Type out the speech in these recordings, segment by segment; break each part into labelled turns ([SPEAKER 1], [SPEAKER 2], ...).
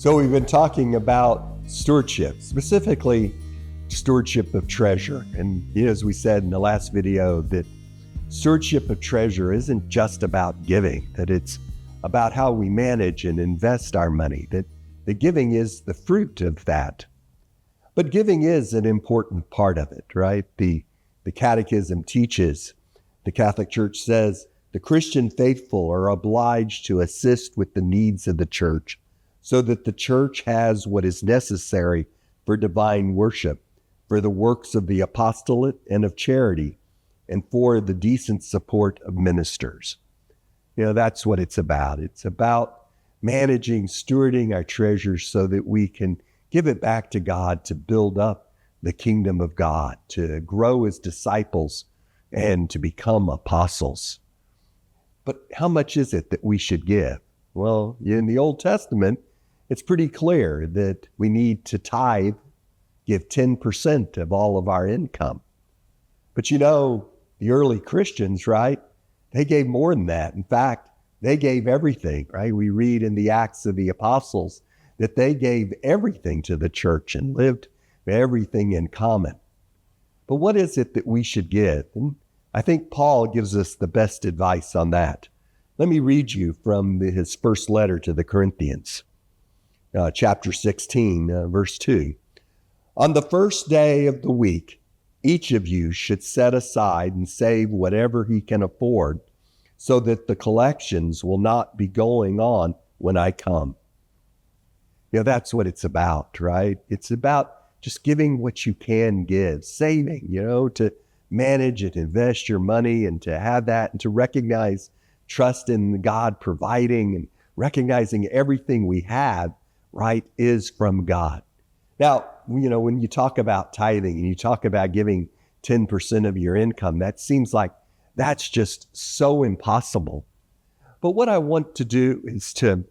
[SPEAKER 1] So we've been talking about stewardship, specifically stewardship of treasure. And as we said in the last video, that stewardship of treasure isn't just about giving, that it's about how we manage and invest our money, that the giving is the fruit of that. But giving is an important part of it, right? The Catechism teaches, the Catholic Church says, the Christian faithful are obliged to assist with the needs of the church so that the church has what is necessary for divine worship, for the works of the apostolate and of charity, and for the decent support of ministers. That's what it's about. It's about managing, stewarding our treasures so that we can give it back to God to build up the kingdom of God, to grow as disciples and to become apostles. But how much is it that we should give? Well, in the Old Testament, it's pretty clear that we need to tithe, give 10% of all of our income. But the early Christians, right? They gave more than that. In fact, they gave everything, right? We read in the Acts of the Apostles that they gave everything to the church and lived everything in common. But what is it that we should give? And I think Paul gives us the best advice on that. Let me read you from his first letter to the Corinthians, chapter 16, verse 2. On the first day of the week, each of you should set aside and save whatever he can afford, so that the collections will not be going on when I come. That's what it's about, right? It's about just giving what you can give, saving, to manage and invest your money and to have that and to recognize trust in God providing and recognizing everything we have, right, is from God. Now, when you talk about tithing and you talk about giving 10% of your income, that seems like that's just so impossible. But what I want to do is to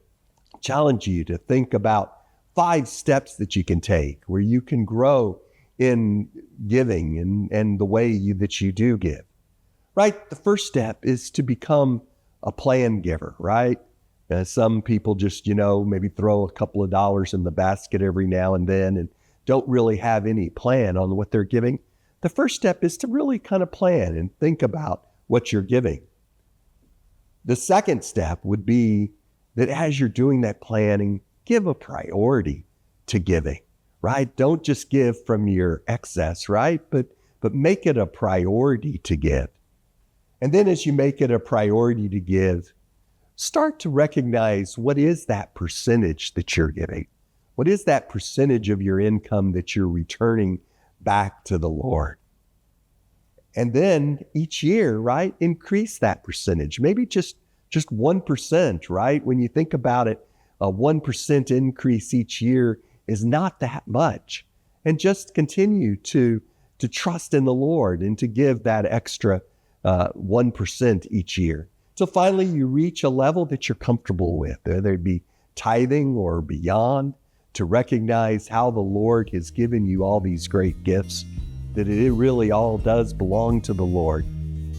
[SPEAKER 1] challenge you to think about 5 steps that you can take where you can grow in giving and the way that you do give, right? The first step is to become a plan giver, right? Some people just, maybe throw a couple of dollars in the basket every now and then and don't really have any plan on what they're giving. The first step is to really kind of plan and think about what you're giving. The second step would be that as you're doing that planning, give a priority to giving, right? Don't just give from your excess, right? But make it a priority to give. And then as you make it a priority to give, start to recognize what is that percentage that you're giving? What is that percentage of your income that you're returning back to the Lord? And then each year, right, increase that percentage. Maybe just 1%, right? When you think about it, a 1% increase each year is not that much. And just continue to trust in the Lord and to give that extra 1% each year. So finally, you reach a level that you're comfortable with, whether it be tithing or beyond, to recognize how the Lord has given you all these great gifts, that it really all does belong to the Lord,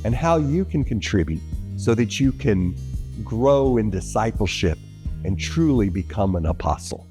[SPEAKER 1] and how you can contribute so that you can grow in discipleship and truly become an apostle.